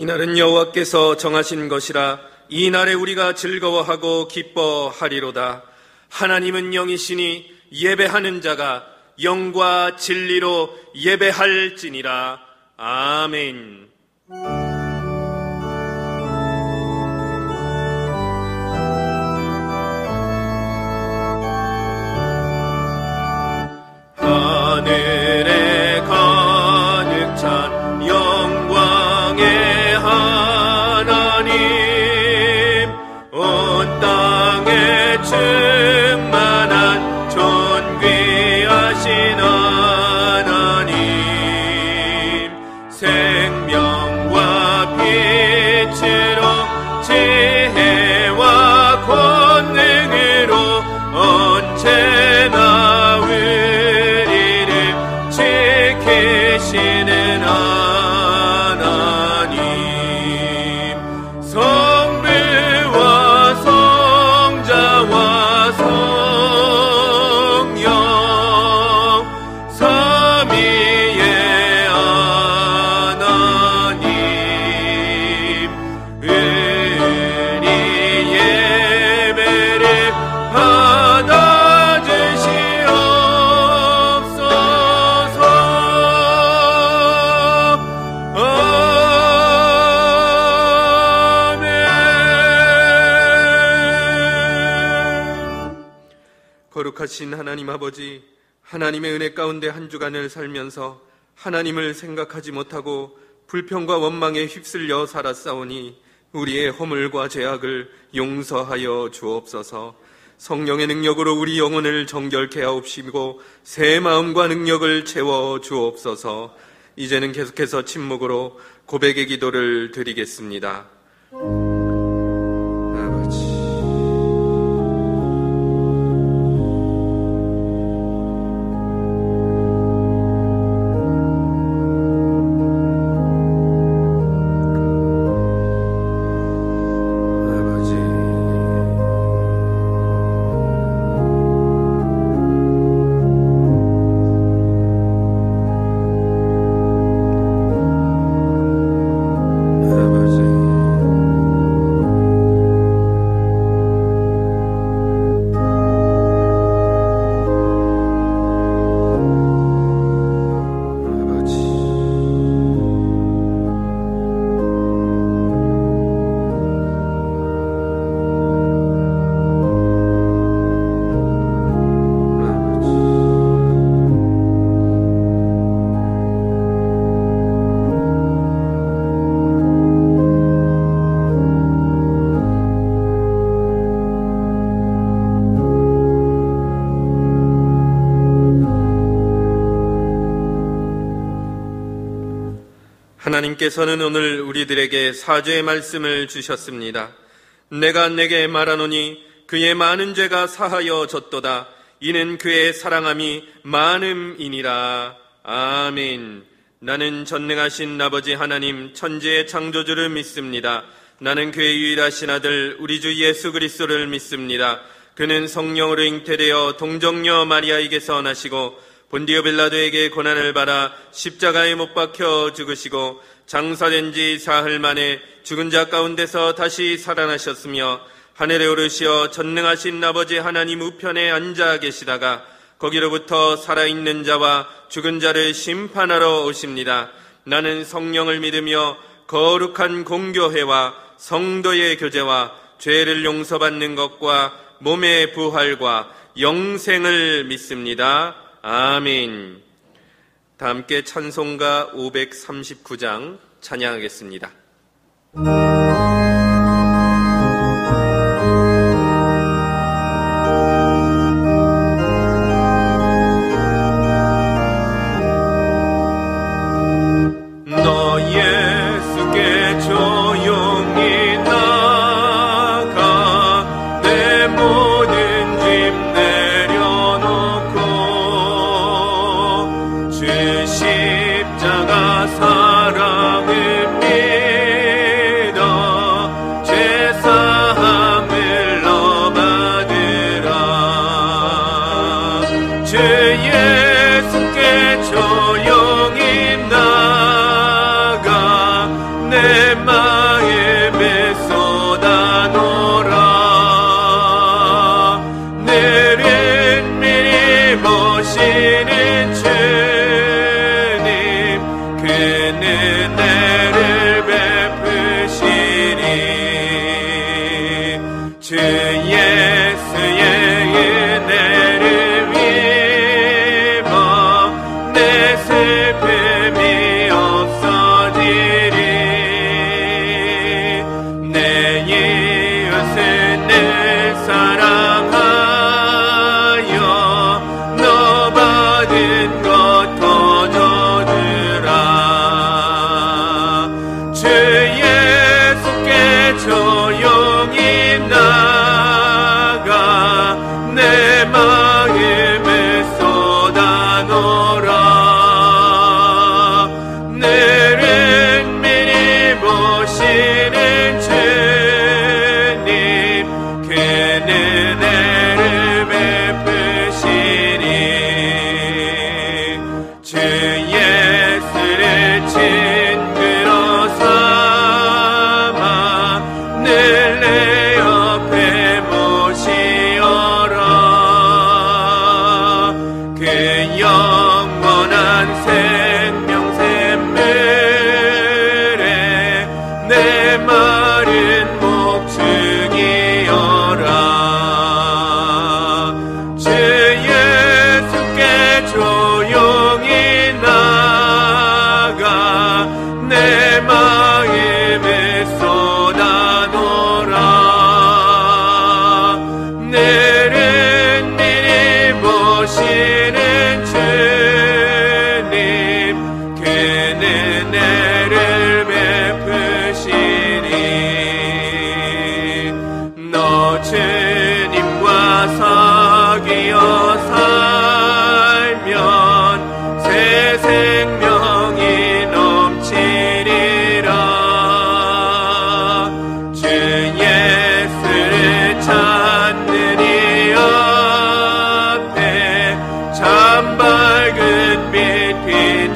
이날은 여호와께서 정하신 것이라 이 날에 우리가 즐거워하고 기뻐하리로다. 하나님은 영이시니 예배하는 자가 영과 진리로 예배할지니라. 아멘. 하늘에 가득 찬 영광의 하나님, 온 땅에 충만한 존귀하신 하나님, 생명과 빛으로 지혜와 권능으로 언제나 지키시는 하나님, 성부와 성자와 성령 삼위의 하나님, 은희 예배를 받아주시옵소서. 거룩하신 하나님 아버지, 하나님의 은혜 가운데 한 주간을 살면서 하나님을 생각하지 못하고 불평과 원망에 휩쓸려 살았사오니 우리의 허물과 죄악을 용서하여 주옵소서. 성령의 능력으로 우리 영혼을 정결케 하옵시고 새 마음과 능력을 채워 주옵소서. 이제는 계속해서 침묵으로 고백의 기도를 드리겠습니다. 하나님께서는 오늘 우리들에게 사죄의 말씀을 주셨습니다. 내가 내게 말하노니 그의 많은 죄가 사하여 졌도다. 이는 그의 사랑함이 많음이니라. 아멘. 나는 전능하신 아버지 하나님 천지의 창조주를 믿습니다. 나는 그의 유일하신 아들 우리 주 예수 그리스도를 믿습니다. 그는 성령으로 잉태되어 동정녀 마리아에게서 나시고 본디오 빌라도에게 고난을 받아 십자가에 못 박혀 죽으시고 장사된 지 사흘 만에 죽은 자 가운데서 다시 살아나셨으며 하늘에 오르시어 전능하신 아버지 하나님 우편에 앉아 계시다가 거기로부터 살아있는 자와 죽은 자를 심판하러 오십니다. 나는 성령을 믿으며 거룩한 공교회와 성도의 교제와 죄를 용서받는 것과 몸의 부활과 영생을 믿습니다. 아멘. 다 함께 찬송가 539장 찬양하겠습니다. 너 예수께 조용히 나가 내 모든 짐 내려놓고 주 십자가 사랑을 믿어 주 예수의 은혜를 입어 내 슬픔이 없어지리. 내 이웃은 늘 사랑하여 너 받은 것 더 줘주라. 주 예수께 조용히 나가 내 마음을 쏟아놓으라. 너를 미리 보시는 주님 그 은혜를 베푸시니. 주 예수를 친구로 삼아 늘 내 옆에 모시어라. 그 영원한 생명 샘물에 내 마른 목 죽이어라. 주 예수께 조용히 나가 내 마음을 쏟아놓으라. 너를 미리 보시는 주님 그 은혜를 베푸시니. 너 주님과 사귀어 살면 새 생명이 넘치리라. 주 예수를 찾는 이 앞에 참 밝은 빛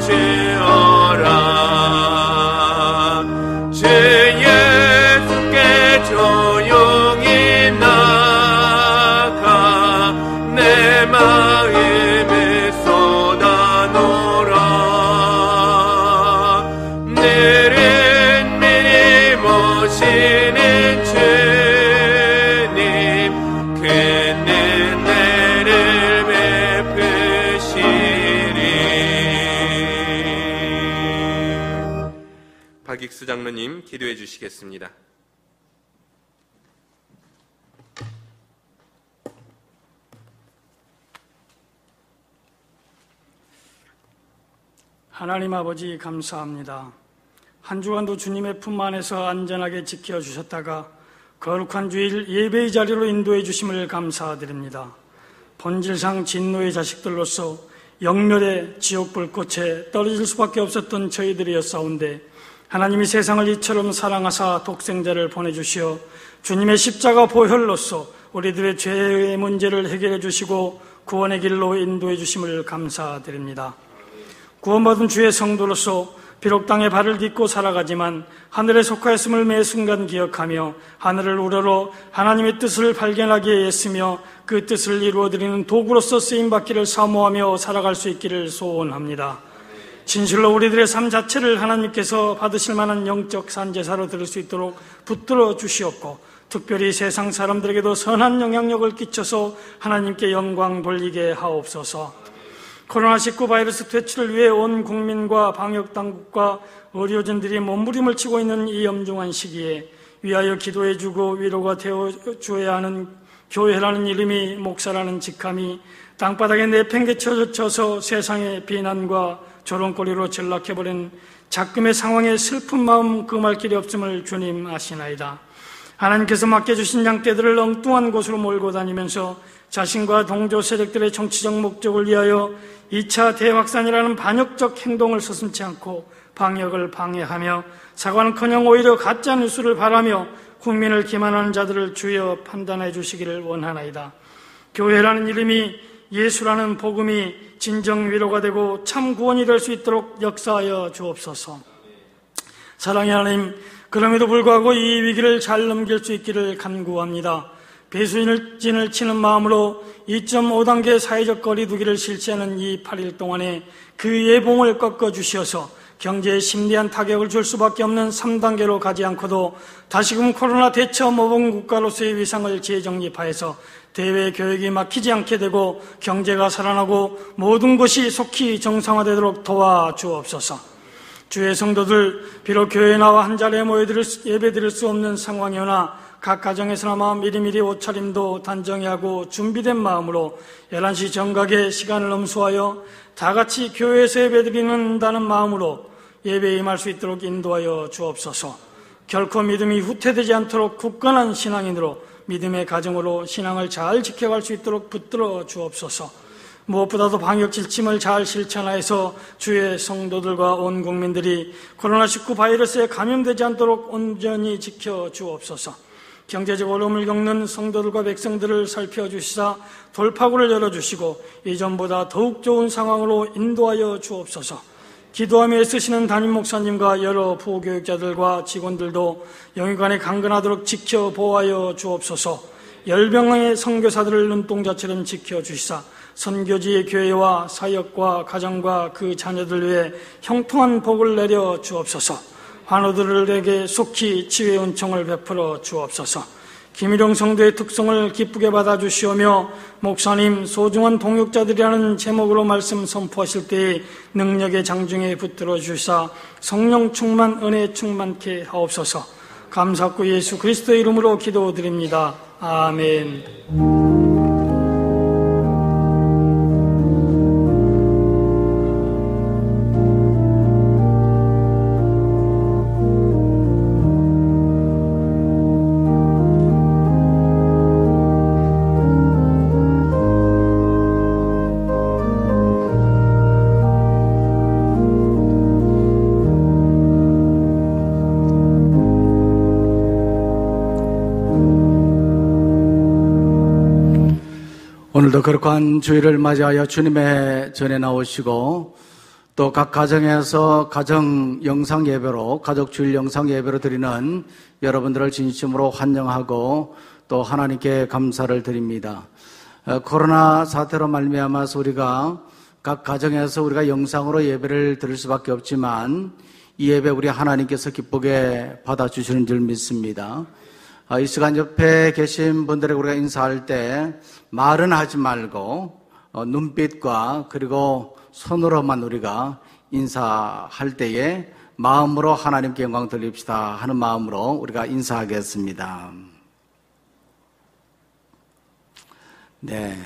비추어라. 주 예수께 조용히 나가 내 마음을 쏟아놓으라. 너를 미리 모시는 주님 그 은혜를 베푸시리. 박익수 장로님 기도해 주시겠습니다. 하나님 아버지 감사합니다. 한 주간도 주님의 품 안에서 안전하게 지켜주셨다가 거룩한 주일 예배의 자리로 인도해 주심을 감사드립니다. 본질상 진노의 자식들로서 영멸의 지옥 불꽃에 떨어질 수밖에 없었던 저희들이었사온데 하나님이 세상을 이처럼 사랑하사 독생자를 보내주시어 주님의 십자가 보혈로서 우리들의 죄의 문제를 해결해 주시고 구원의 길로 인도해 주심을 감사드립니다. 구원받은 주의 성도로서 비록 땅에 발을 딛고 살아가지만 하늘에 속하였음을 매 순간 기억하며 하늘을 우러러 하나님의 뜻을 발견하기에 애쓰며 그 뜻을 이루어드리는 도구로서 쓰임받기를 사모하며 살아갈 수 있기를 소원합니다. 진실로 우리들의 삶 자체를 하나님께서 받으실 만한 영적 산제사로 들을 수 있도록 붙들어 주시옵고 특별히 세상 사람들에게도 선한 영향력을 끼쳐서 하나님께 영광 돌리게 하옵소서. 코로나19 바이러스 퇴치를 위해 온 국민과 방역당국과 의료진들이 몸부림을 치고 있는 이 엄중한 시기에 위하여 기도해주고 위로가 되어줘야 하는 교회라는 이름이 목사라는 직함이 땅바닥에 내팽개쳐져서 세상의 비난과 조롱거리로 전락해버린 작금의 상황에 슬픈 마음 금할 길이 없음을 주님 아시나이다. 하나님께서 맡겨주신 양떼들을 엉뚱한 곳으로 몰고 다니면서 자신과 동조 세력들의 정치적 목적을 위하여 2차 대확산이라는 반역적 행동을 서슴지 않고 방역을 방해하며 사과는커녕 오히려 가짜 뉴스를 바라며 국민을 기만하는 자들을 주여 판단해 주시기를 원하나이다. 교회라는 이름이 예수라는 복음이 진정 위로가 되고 참 구원이 될 수 있도록 역사하여 주옵소서. 사랑의 하나님, 그럼에도 불구하고 이 위기를 잘 넘길 수 있기를 간구합니다. 배수진을 치는 마음으로 2.5단계 사회적 거리두기를 실시하는 이 8일 동안에 그 예봉을 꺾어주셔서 경제에 심대한 타격을 줄 수밖에 없는 3단계로 가지 않고도 다시금 코로나 대처 모범 국가로서의 위상을 재정립하여서 대외 교육이 막히지 않게 되고 경제가 살아나고 모든 것이 속히 정상화되도록 도와주옵소서. 주의 성도들, 비록 교회에 나와 한 자리에 모여 예배드릴 수 없는 상황이오나 각 가정에서나마 미리미리 옷차림도 단정히 하고 준비된 마음으로 11시 정각에 시간을 엄수하여 다 같이 교회에서 예배드리는다는 마음으로 예배에 임할 수 있도록 인도하여 주옵소서. 결코 믿음이 후퇴되지 않도록 굳건한 신앙인으로 믿음의 가정으로 신앙을 잘 지켜갈 수 있도록 붙들어 주옵소서. 무엇보다도 방역 지침을 잘 실천하여서 주의 성도들과 온 국민들이 코로나19 바이러스에 감염되지 않도록 온전히 지켜 주옵소서. 경제적 어려움을 겪는 성도들과 백성들을 살펴주시사 돌파구를 열어주시고 이전보다 더욱 좋은 상황으로 인도하여 주옵소서. 기도하며 애쓰시는 담임 목사님과 여러 부교육자들과 직원들도 영육간에 강건하도록 지켜 보호하여 주옵소서. 열병의 선교사들을 눈동자처럼 지켜주시사 선교지의 교회와 사역과 가정과 그 자녀들 위해 형통한 복을 내려 주옵소서. 환우들에게 속히 치유의 은총을 베풀어 주옵소서. 김일용 성도의 특성을 기쁘게 받아주시오며 목사님 소중한 동역자들이라는 제목으로 말씀 선포하실 때에 능력의 장중에 붙들어 주시사 성령 충만 은혜 충만케 하옵소서. 감사하고 예수 그리스도의 이름으로 기도드립니다. 아멘. 오늘도 거룩한 주일을 맞이하여 주님의 전에 나오시고 또 각 가정에서 가정 영상 예배로 가족 주일 영상 예배로 드리는 여러분들을 진심으로 환영하고 또 하나님께 감사를 드립니다. 코로나 사태로 말미암아서 우리가 각 가정에서 우리가 영상으로 예배를 드릴 수밖에 없지만 이 예배 우리 하나님께서 기쁘게 받아주시는 줄 믿습니다. 이 시간 옆에 계신 분들에게 우리가 인사할 때 말은 하지 말고 눈빛과 그리고 손으로만 우리가 인사할 때에 마음으로 하나님께 영광 돌립시다 하는 마음으로 우리가 인사하겠습니다. 네,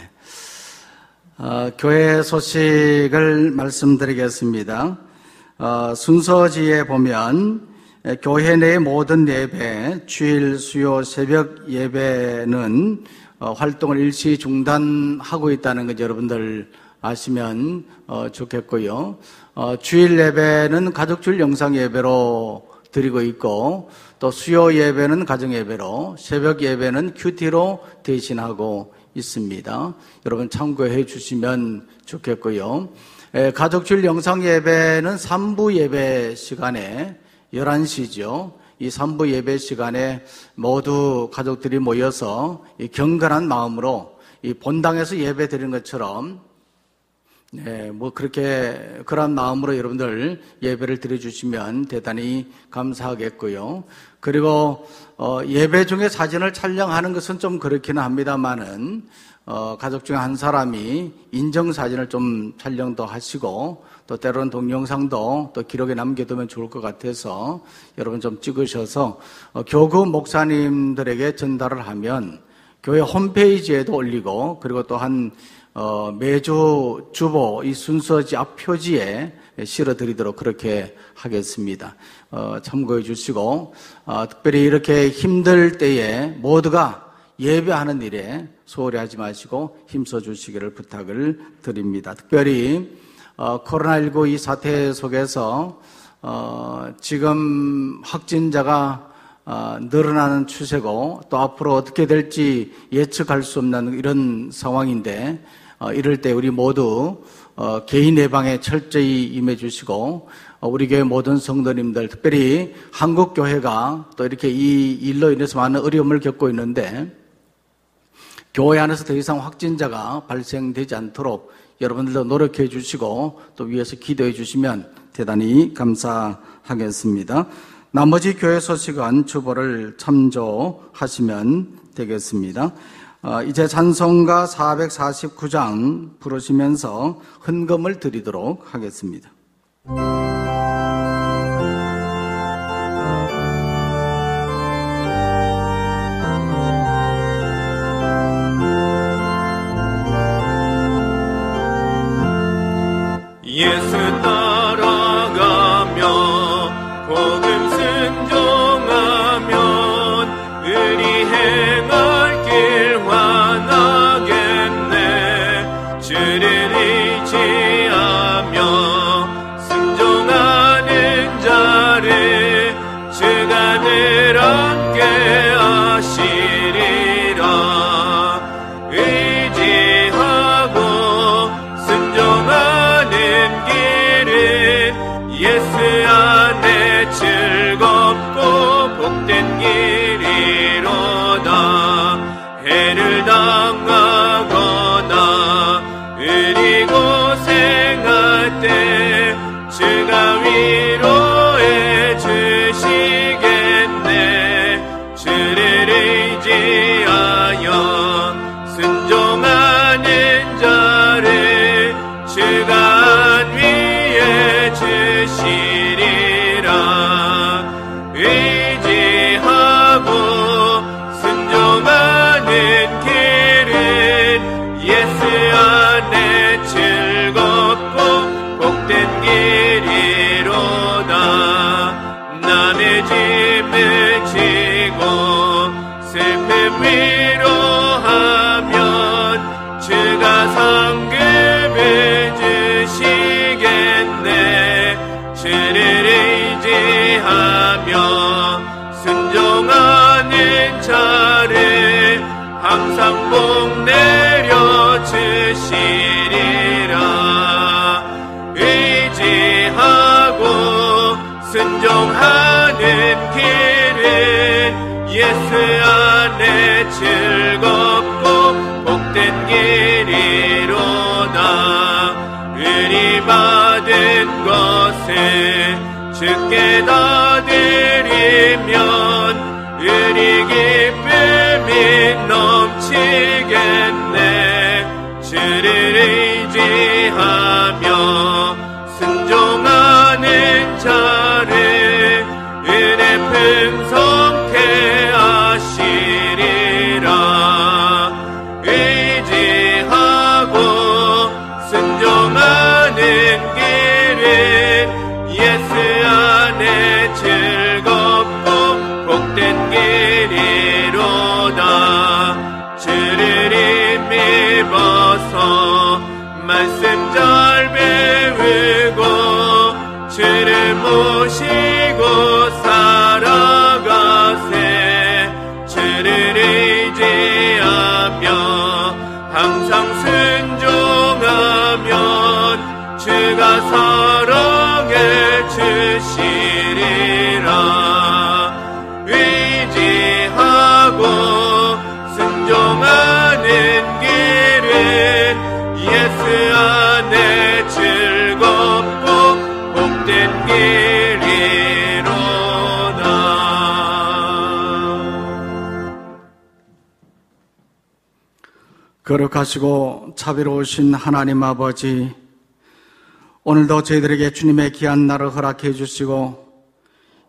교회 소식을 말씀드리겠습니다. 순서지에 보면 교회 내 모든 예배, 주일, 수요, 새벽 예배는 활동을 일시 중단하고 있다는 것 여러분들 아시면 좋겠고요. 주일 예배는 가족 주일 영상 예배로 드리고 있고 또 수요 예배는 가정 예배로, 새벽 예배는 큐티로 대신하고 있습니다. 여러분 참고해 주시면 좋겠고요. 가족 주일 영상 예배는 3부 예배 시간에 11시죠. 이 3부 예배 시간에 모두 가족들이 모여서 이 경건한 마음으로 이 본당에서 예배 드리는 것처럼 그렇게 그런 마음으로 여러분들 예배를 드려주시면 대단히 감사하겠고요. 그리고 예배 중에 사진을 촬영하는 것은 좀 그렇기는 합니다만은 가족 중에 한 사람이 인정사진을 좀 촬영도 하시고 또 때로는 동영상도 또 기록에 남겨두면 좋을 것 같아서 여러분 좀 찍으셔서 교구 목사님들에게 전달을 하면 교회 홈페이지에도 올리고 그리고 또 매주 주보 이 순서지 앞 표지에 실어드리도록 그렇게 하겠습니다. 참고해 주시고 특별히 이렇게 힘들 때에 모두가 예배하는 일에 소홀히 하지 마시고 힘써 주시기를 부탁을 드립니다. 특별히 코로나19 이 사태 속에서 지금 확진자가 늘어나는 추세고 또 앞으로 어떻게 될지 예측할 수 없는 이런 상황인데 이럴 때 우리 모두 개인 예방에 철저히 임해 주시고 우리 교회 모든 성도님들 특별히 한국교회가 또 이렇게 이 일로 인해서 많은 어려움을 겪고 있는데 교회 안에서 더 이상 확진자가 발생되지 않도록 여러분들도 노력해 주시고 또 위에서 기도해 주시면 대단히 감사하겠습니다. 나머지 교회 소식은 주보를 참조하시면 되겠습니다. 이제 찬송가 449장 부르시면서 헌금을 드리도록 하겠습니다. 예수 따라가며 복음 순종하면 의리 행할 길 환하겠네. 주를 의지하며 순종하는 자를 주가 늘 함께 하시리라. 의지하고 순종하는 예수 안에 즐겁고 복된 길이로다. 해를 당하거나 의리 고생할 때 주가 위로해 주시겠네. 주를 의지하여 순종하는 자를 주가 위에 주시리라. 의지하고 순종하는 길은 예수 안에 즐겁고 복된 길이로다. 남의 짐을 지고 슬픔 위로하면 주가 상급을 주시겠네. 주를 의지하며 순종하는 자를 항상 복 내려 주시리라. 의지하고 순종하는 길은 예수 안에 즐겁고 복된 길이로다. 의리 받은 것을 주께 다 드리면 의리 기쁨이 넘치겠네. 주를 의지하며 순종하는 자를 은혜 풍성케 하시리라. 의지하고 순종하는 길은 예수 안에 즐겁고 복된 길이로다. 주를 힘입어서 말씀 잘 배우고 주를 모시고 살아가세. 주를 의지하며 항상 순종하면 주가 사랑해 주시리라. 의지하고 순종하는 길은 예수 안에 즐겁고 복된 길이로다. 거룩하시고 자비로우신 하나님 아버지, 오늘도 저희들에게 주님의 귀한 날을 허락해 주시고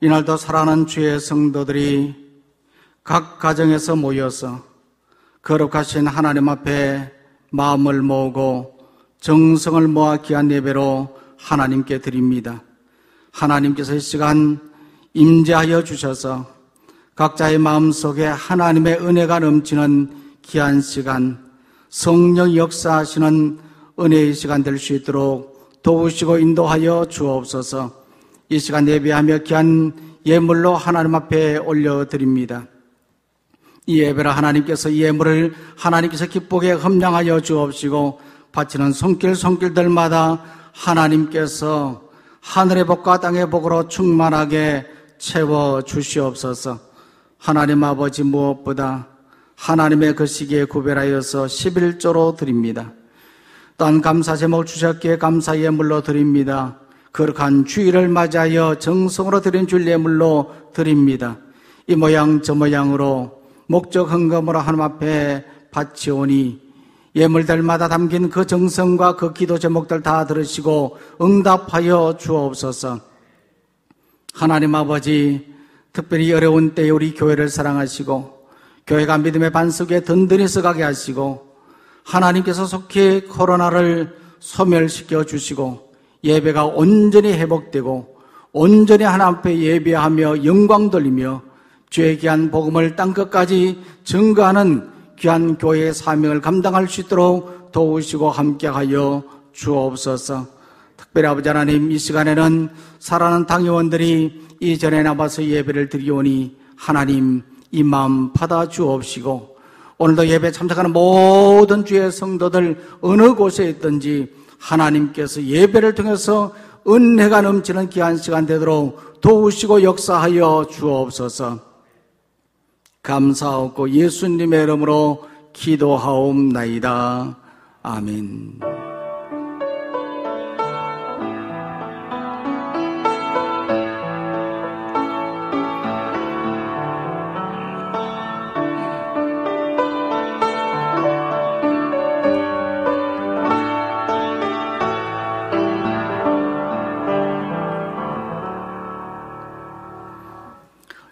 이날도 사랑하는 주의 성도들이 각 가정에서 모여서 거룩하신 하나님 앞에 마음을 모으고 정성을 모아 귀한 예배로 하나님께 드립니다. 하나님께서 이 시간 임재하여 주셔서 각자의 마음속에 하나님의 은혜가 넘치는 귀한 시간, 성령 역사하시는 은혜의 시간 될 수 있도록 도우시고 인도하여 주옵소서. 이 시간 예배하며 귀한 예물로 하나님 앞에 올려드립니다. 이 예배를 하나님께서 이 예물을 하나님께서 기쁘게 흠량하여 주옵시고 바치는 손길들마다 하나님께서 하늘의 복과 땅의 복으로 충만하게 채워 주시옵소서. 하나님 아버지, 무엇보다 하나님의 그 시기에 구별하여서 11조로 드립니다. 또한 감사 제목을 주셨기에 감사 예물로 드립니다. 거룩한 주일을 맞이하여 정성으로 드린 주일 예물로 드립니다. 이 모양 저 모양으로 목적 헌금으로 하나님 앞에 바치오니 예물들마다 담긴 그 정성과 그 기도 제목들 다 들으시고 응답하여 주옵소서. 하나님 아버지, 특별히 어려운 때에 우리 교회를 사랑하시고 교회가 믿음의 반석에 든든히 서가게 하시고 하나님께서 속히 코로나를 소멸시켜 주시고 예배가 온전히 회복되고 온전히 하나님 앞에 예배하며 영광 돌리며 주의 귀한 복음을 땅끝까지 증거하는 귀한 교회의 사명을 감당할 수 있도록 도우시고 함께하여 주옵소서. 특별히 아버지 하나님, 이 시간에는 사랑하는 당회원들이 이전에 나와서 예배를 드리오니 하나님 이 마음 받아 주옵시고 오늘도 예배에 참석하는 모든 주의 성도들 어느 곳에 있든지 하나님께서 예배를 통해서 은혜가 넘치는 귀한 시간 되도록 도우시고 역사하여 주옵소서. 감사하고 예수님의 이름으로 기도하옵나이다. 아멘.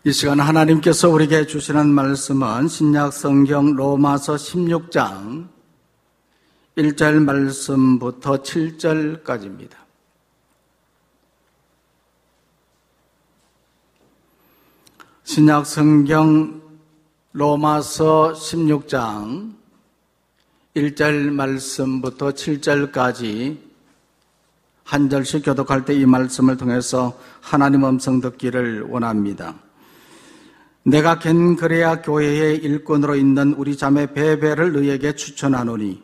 이 시간 하나님께서 우리에게 주시는 말씀은 신약 성경 로마서 16장 1절 말씀부터 7절까지입니다. 신약 성경 로마서 16장 1절 말씀부터 7절까지 한 절씩 교독할 때 이 말씀을 통해서 하나님 음성 듣기를 원합니다. 내가 겐그레아 교회의 일꾼으로 있는 우리 자매 베베를 너희에게 추천하노니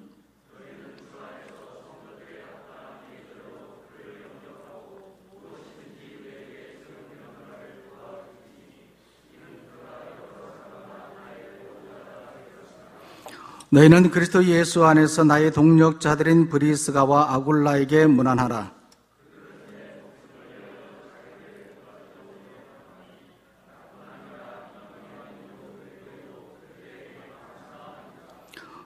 너희는 그리스도 예수 안에서 나의 동력자들인 브리스가와 아굴라에게 문안하라.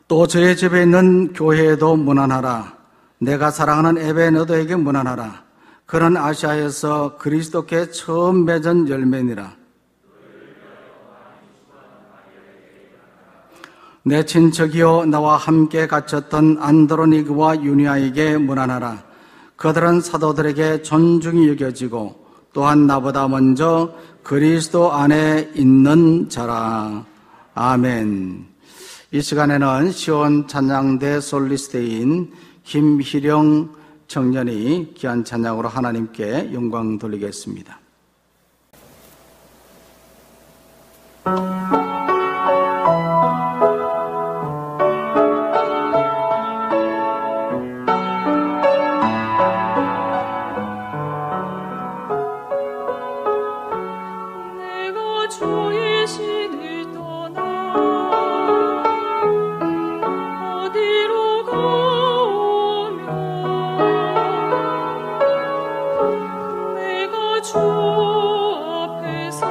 또 저의 집에 있는 교회에도 문안하라. 내가 사랑하는 에베너드에게 문안하라. 그는 아시아에서 그리스도께 처음 맺은 열매니라. 내 친척이요 나와 함께 갇혔던 안드로니그와 유니아에게 문안하라. 그들은 사도들에게 존중이 여겨지고 또한 나보다 먼저 그리스도 안에 있는 자라. 아멘. 이 시간에는 시온 찬양대 솔리스트인 김희령 청년이 귀한 찬양으로 하나님께 영광 돌리겠습니다. 주 앞에서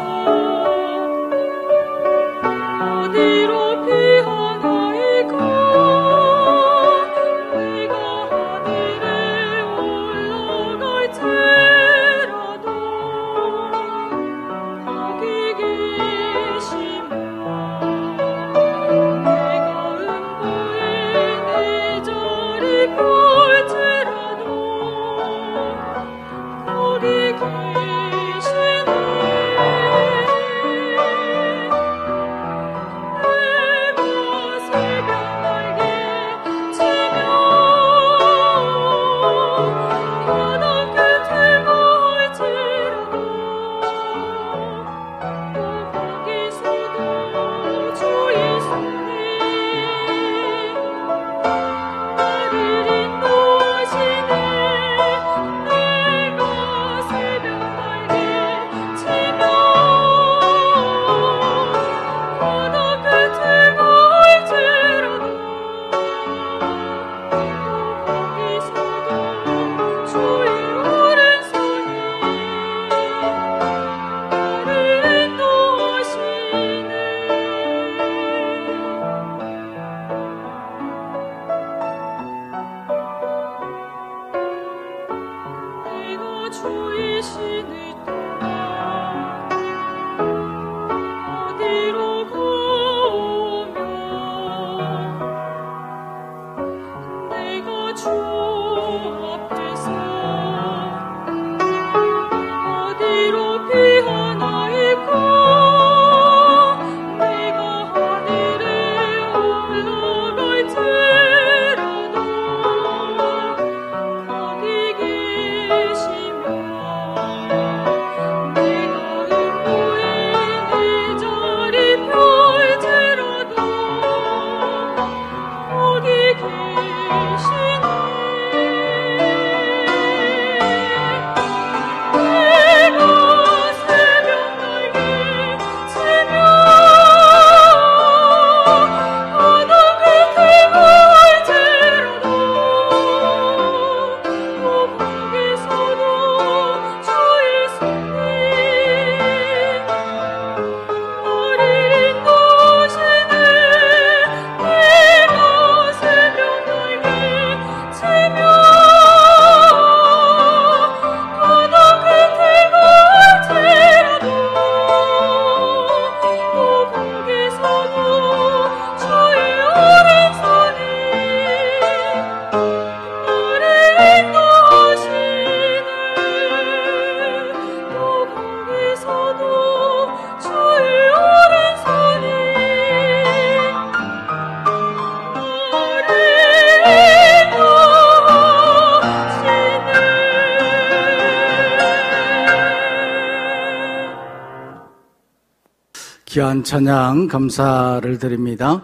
귀한 찬양 감사를 드립니다.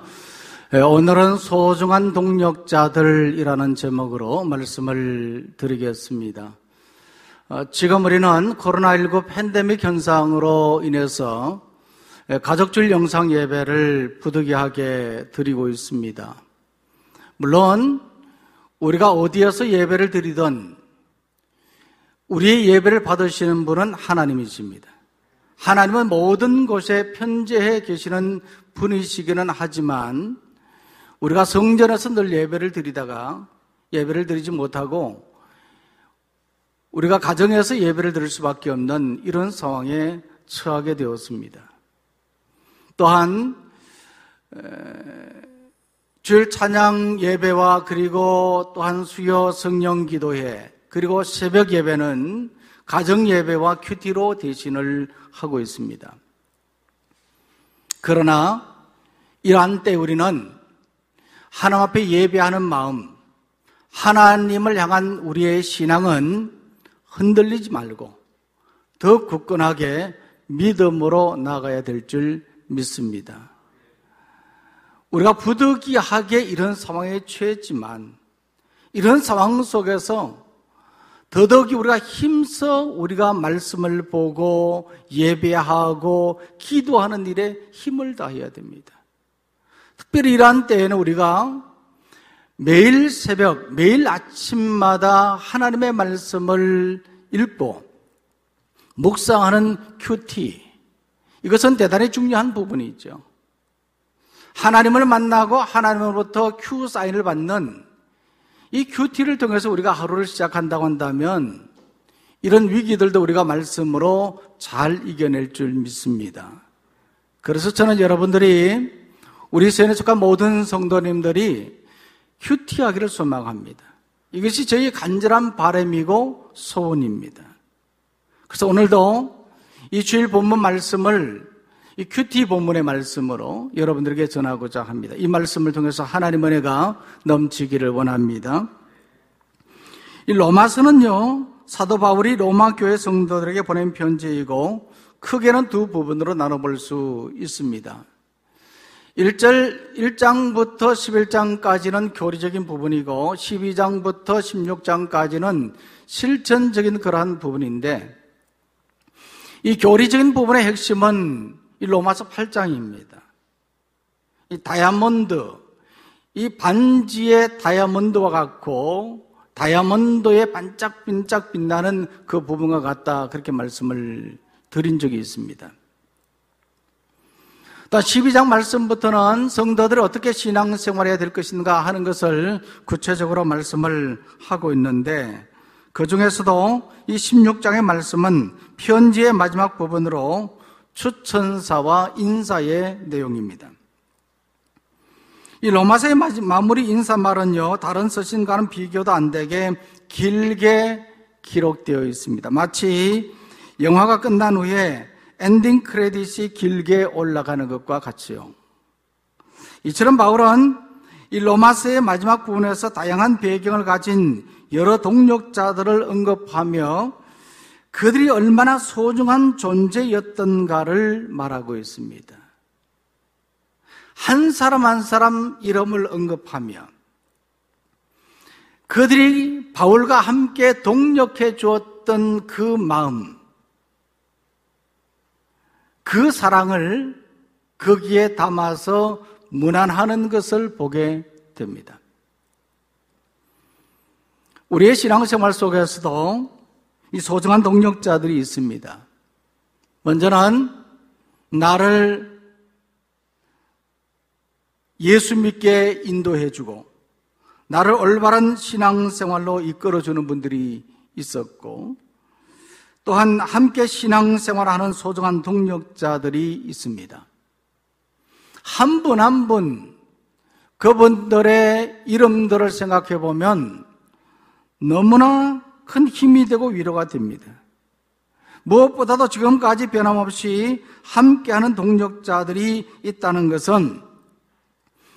오늘은 소중한 동력자들이라는 제목으로 말씀을 드리겠습니다. 지금 우리는 코로나19 팬데믹 현상으로 인해서 가족주일 영상 예배를 부득이하게 드리고 있습니다. 물론 우리가 어디에서 예배를 드리든 우리의 예배를 받으시는 분은 하나님이십니다. 하나님은 모든 곳에 편재해 계시는 분이시기는 하지만 우리가 성전에서 늘 예배를 드리다가 예배를 드리지 못하고 우리가 가정에서 예배를 드릴 수밖에 없는 이런 상황에 처하게 되었습니다. 또한 주일 찬양 예배와 그리고 또한 수요 성령 기도회 그리고 새벽 예배는 가정 예배와 큐티로 대신을 하고 있습니다. 그러나 이러한 때 우리는 하나님 앞에 예배하는 마음, 하나님을 향한 우리의 신앙은 흔들리지 말고 더 굳건하게 믿음으로 나가야 될 줄 믿습니다. 우리가 부득이하게 이런 상황에 처했지만 이런 상황 속에서 더더욱이 우리가 힘써 우리가 말씀을 보고 예배하고 기도하는 일에 힘을 다해야 됩니다. 특별히 이러한 때에는 우리가 매일 새벽, 매일 아침마다 하나님의 말씀을 읽고 묵상하는 큐티, 이것은 대단히 중요한 부분이죠. 하나님을 만나고 하나님으로부터 큐 사인을 받는 이 큐티를 통해서 우리가 하루를 시작한다고 한다면 이런 위기들도 우리가 말씀으로 잘 이겨낼 줄 믿습니다. 그래서 저는 여러분들이 우리 세연에 속한 모든 성도님들이 큐티하기를 소망합니다. 이것이 저희 간절한 바람이고 소원입니다. 그래서 오늘도 이 주일 본문 말씀을 이 큐티 본문의 말씀으로 여러분들에게 전하고자 합니다. 이 말씀을 통해서 하나님 은혜가 넘치기를 원합니다. 이 로마서는요, 사도 바울이 로마 교회 성도들에게 보낸 편지이고 크게는 두 부분으로 나눠볼 수 있습니다. 1장부터 11장까지는 교리적인 부분이고 12장부터 16장까지는 실천적인 그러한 부분인데 이 교리적인 부분의 핵심은 이 로마서 8장입니다. 이 다이아몬드, 이 반지의 다이아몬드와 같고 다이아몬드의 반짝반짝 빛나는 그 부분과 같다, 그렇게 말씀을 드린 적이 있습니다. 또 12장 말씀부터는 성도들이 어떻게 신앙생활해야 될 것인가 하는 것을 구체적으로 말씀을 하고 있는데 그 중에서도 이 16장의 말씀은 편지의 마지막 부분으로 추천사와 인사의 내용입니다. 이 로마서의 마무리 인사말은요, 다른 서신과는 비교도 안 되게 길게 기록되어 있습니다. 마치 영화가 끝난 후에 엔딩 크레딧이 길게 올라가는 것과 같이요. 이처럼 바울은 이 로마서의 마지막 부분에서 다양한 배경을 가진 여러 동력자들을 언급하며 그들이 얼마나 소중한 존재였던가를 말하고 있습니다. 한 사람 한 사람 이름을 언급하며 그들이 바울과 함께 동력해 주었던 그 마음, 그 사랑을 거기에 담아서 문안하는 것을 보게 됩니다. 우리의 신앙생활 속에서도 이 소중한 동력자들이 있습니다. 먼저는 나를 예수 믿게 인도해주고 나를 올바른 신앙생활로 이끌어주는 분들이 있었고 또한 함께 신앙생활하는 소중한 동력자들이 있습니다. 한 분 한 분 그분들의 이름들을 생각해 보면 너무나 큰 힘이 되고 위로가 됩니다. 무엇보다도 지금까지 변함없이 함께하는 동력자들이 있다는 것은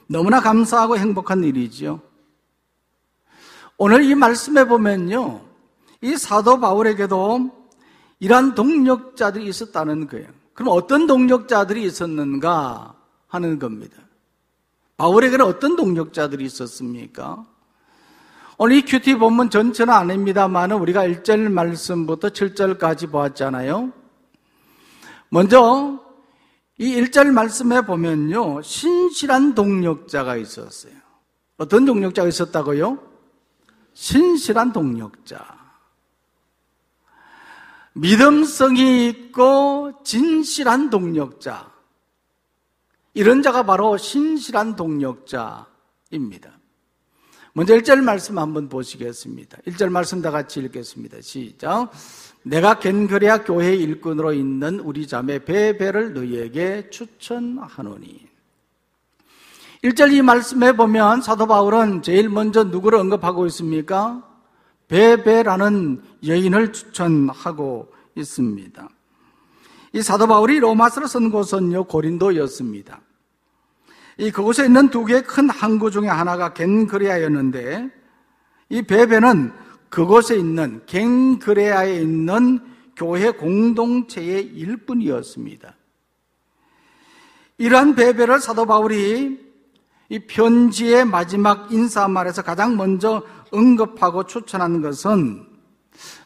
너무나 감사하고 행복한 일이지요. 오늘 이 말씀에 보면요, 이 사도 바울에게도 이러한 동력자들이 있었다는 거예요. 그럼 어떤 동력자들이 있었는가 하는 겁니다. 바울에게는 어떤 동력자들이 있었습니까? 오늘 이 큐티 본문 전체는 아닙니다만 우리가 1절 말씀부터 7절까지 보았잖아요. 먼저 이 1절 말씀에 보면요, 신실한 동력자가 있었어요. 어떤 동력자가 있었다고요? 신실한 동력자. 믿음성이 있고 진실한 동력자. 이런 자가 바로 신실한 동력자입니다. 먼저 1절 말씀 한번 보시겠습니다. 1절 말씀 다 같이 읽겠습니다. 시작. 내가 겐그레아 교회 일꾼으로 있는 우리 자매 베베를 너희에게 추천하노니. 1절 이 말씀에 보면 사도 바울은 제일 먼저 누구를 언급하고 있습니까? 베베라는 여인을 추천하고 있습니다. 이 사도 바울이 로마서를 쓴 곳은요, 고린도였습니다. 그곳에 있는 두 개의 큰 항구 중에 하나가 겐그레아였는데, 이 베베는 그곳에 있는 겐그레아에 있는 교회 공동체의 일꾼이었습니다. 이러한 베베를 사도 바울이 이 편지의 마지막 인사말에서 가장 먼저 언급하고 추천한 것은,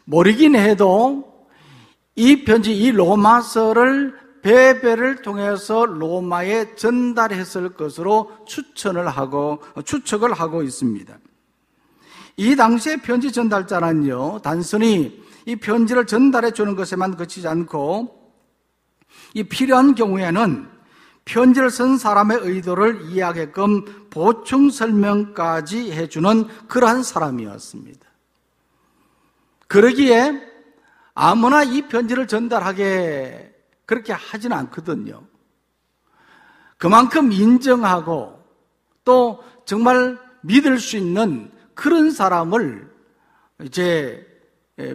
모르긴 해도 이 편지, 이 로마서를 베베를 통해서 로마에 전달했을 것으로 추측을 하고 있습니다. 이 당시의 편지 전달자는요, 단순히 이 편지를 전달해 주는 것에만 그치지 않고, 이 필요한 경우에는 편지를 쓴 사람의 의도를 이해하게끔 보충 설명까지 해주는 그러한 사람이었습니다. 그러기에 아무나 이 편지를 전달하게 그렇게 하지는 않거든요. 그만큼 인정하고 또 정말 믿을 수 있는 그런 사람을 이제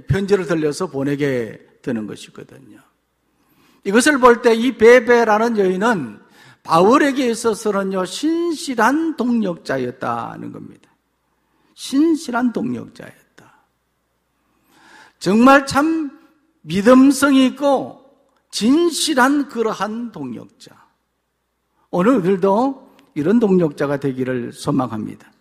편지를 들려서 보내게 되는 것이거든요. 이것을 볼 때 이 베베라는 여인은 바울에게 있어서는요, 신실한 동력자였다는 겁니다. 신실한 동력자였다. 정말 참 믿음성이 있고 진실한 그러한 동력자. 오늘 우리들도 이런 동력자가 되기를 소망합니다.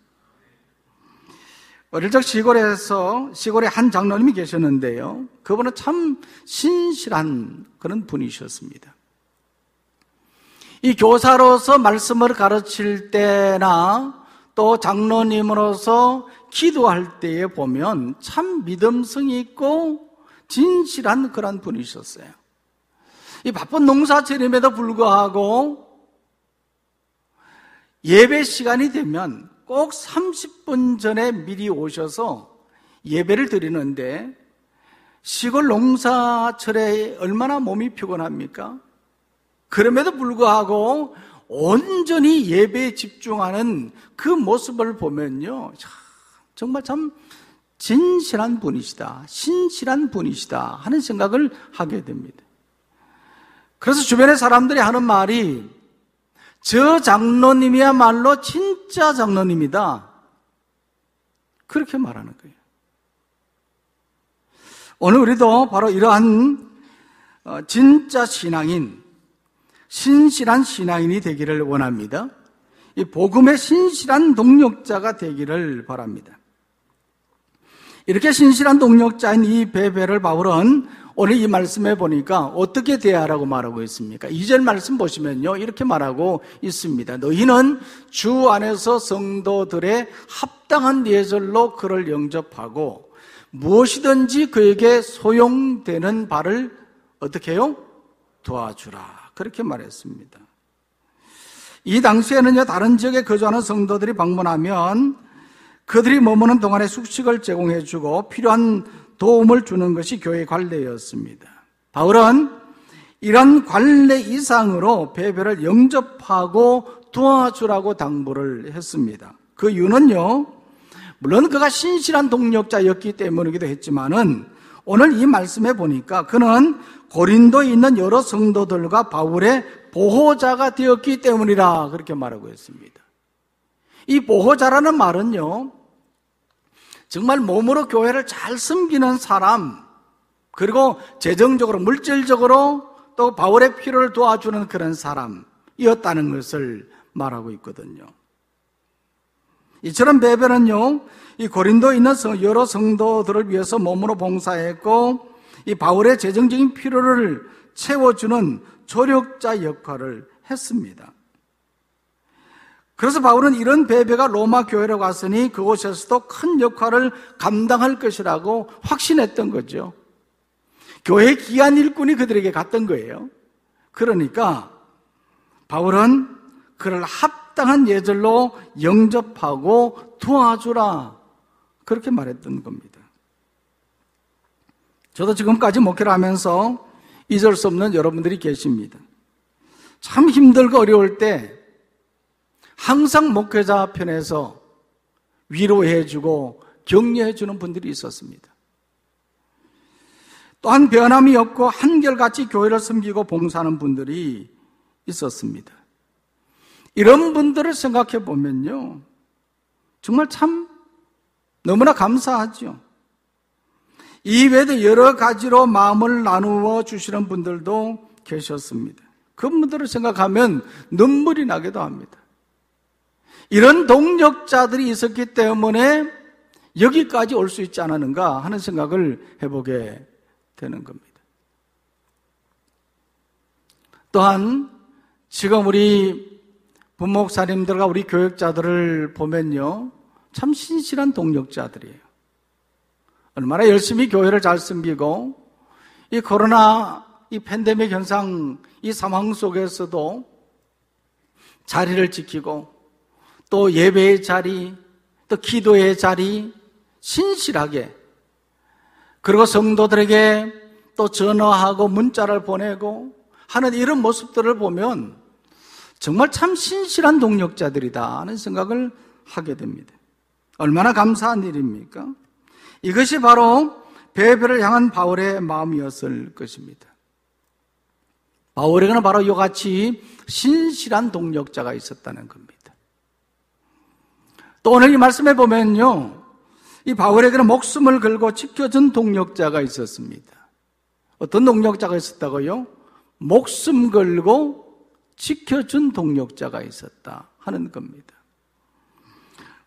어릴 적 시골에 한 장로님이 계셨는데요, 그분은 참 신실한 그런 분이셨습니다. 이 교사로서 말씀을 가르칠 때나 또 장로님으로서 기도할 때에 보면 참 믿음성이 있고 진실한 그런 분이셨어요. 이 바쁜 농사철임에도 불구하고 예배 시간이 되면 꼭 30분 전에 미리 오셔서 예배를 드리는데, 시골 농사철에 얼마나 몸이 피곤합니까? 그럼에도 불구하고 온전히 예배에 집중하는 그 모습을 보면요, 정말 참 진실한 분이시다, 신실한 분이시다 하는 생각을 하게 됩니다. 그래서 주변의 사람들이 하는 말이, 저 장로님이야말로 진짜 장로님이다, 그렇게 말하는 거예요. 오늘 우리도 바로 이러한 진짜 신앙인, 신실한 신앙인이 되기를 원합니다. 이 복음의 신실한 동력자가 되기를 바랍니다. 이렇게 신실한 동력자인 이 베베를 바울은 오늘 이 말씀에 보니까 어떻게 대하라고 말하고 있습니까? 2절 말씀 보시면요, 이렇게 말하고 있습니다. 너희는 주 안에서 성도들의 합당한 예절로 그를 영접하고 무엇이든지 그에게 소용되는 바를 어떻게 해요? 도와주라, 그렇게 말했습니다. 이 당시에는요, 다른 지역에 거주하는 성도들이 방문하면 그들이 머무는 동안에 숙식을 제공해주고 필요한 도움을 주는 것이 교회 관례였습니다. 바울은 이런 관례 이상으로 베베를 영접하고 도와주라고 당부를 했습니다. 그 이유는요, 물론 그가 신실한 동력자였기 때문이기도 했지만은 오늘 이 말씀에 보니까 그는 고린도에 있는 여러 성도들과 바울의 보호자가 되었기 때문이라 그렇게 말하고 있습니다. 이 보호자라는 말은요, 정말 몸으로 교회를 잘 섬기는 사람, 그리고 재정적으로 물질적으로 또 바울의 필요를 도와주는 그런 사람이었다는 것을 말하고 있거든요. 이처럼 베베는요, 이 고린도에 있는 여러 성도들을 위해서 몸으로 봉사했고, 이 바울의 재정적인 필요를 채워주는 조력자 역할을 했습니다. 그래서 바울은 이런 베베가 로마 교회로 갔으니 그곳에서도 큰 역할을 감당할 것이라고 확신했던 거죠. 교회 기한 일꾼이 그들에게 갔던 거예요. 그러니까 바울은 그를 합당한 예절로 영접하고 도와주라 그렇게 말했던 겁니다. 저도 지금까지 목회를 하면서 잊을 수 없는 여러분들이 계십니다. 참 힘들고 어려울 때 항상 목회자 편에서 위로해주고 격려해주는 분들이 있었습니다. 또한 변함이 없고 한결같이 교회를 섬기고 봉사하는 분들이 있었습니다. 이런 분들을 생각해 보면요, 정말 참 너무나 감사하죠. 이외에도 여러 가지로 마음을 나누어 주시는 분들도 계셨습니다. 그분들을 생각하면 눈물이 나기도 합니다. 이런 동력자들이 있었기 때문에 여기까지 올 수 있지 않았는가 하는 생각을 해보게 되는 겁니다. 또한 지금 우리 부목사님들과 우리 교육자들을 보면요, 참 신실한 동력자들이에요. 얼마나 열심히 교회를 잘 섬기고 이 코로나 이 팬데믹 현상 이 상황 속에서도 자리를 지키고 또 예배의 자리, 또 기도의 자리 신실하게, 그리고 성도들에게 또 전화하고 문자를 보내고 하는 이런 모습들을 보면 정말 참 신실한 동력자들이다 하는 생각을 하게 됩니다. 얼마나 감사한 일입니까? 이것이 바로 베베를 향한 바울의 마음이었을 것입니다. 바울에게는 바로 이와 같이 신실한 동력자가 있었다는 겁니다. 또 오늘 이 말씀에 보면요, 이 바울에게는 목숨을 걸고 지켜준 동력자가 있었습니다. 어떤 동력자가 있었다고요? 목숨 걸고 지켜준 동력자가 있었다 하는 겁니다.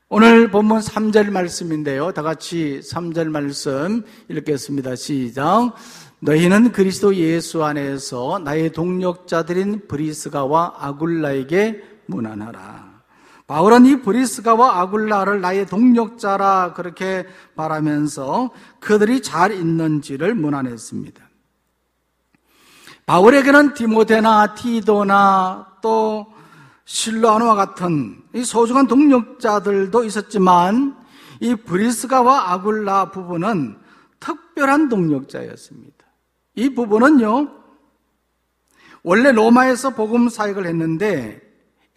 오늘 본문 3절 말씀인데요, 다 같이 3절 말씀 읽겠습니다. 시작. 너희는 그리스도 예수 안에서 나의 동력자들인 브리스가와 아굴라에게 문안하라. 바울은 이 브리스가와 아굴라를 나의 동력자라 그렇게 말하면서 그들이 잘 있는지를 문안했습니다. 바울에게는 디모데나 티도나 또 실로아노와 같은 이 소중한 동력자들도 있었지만 이 브리스가와 아굴라 부부는 특별한 동력자였습니다. 이 부부는요, 원래 로마에서 복음 사역을 했는데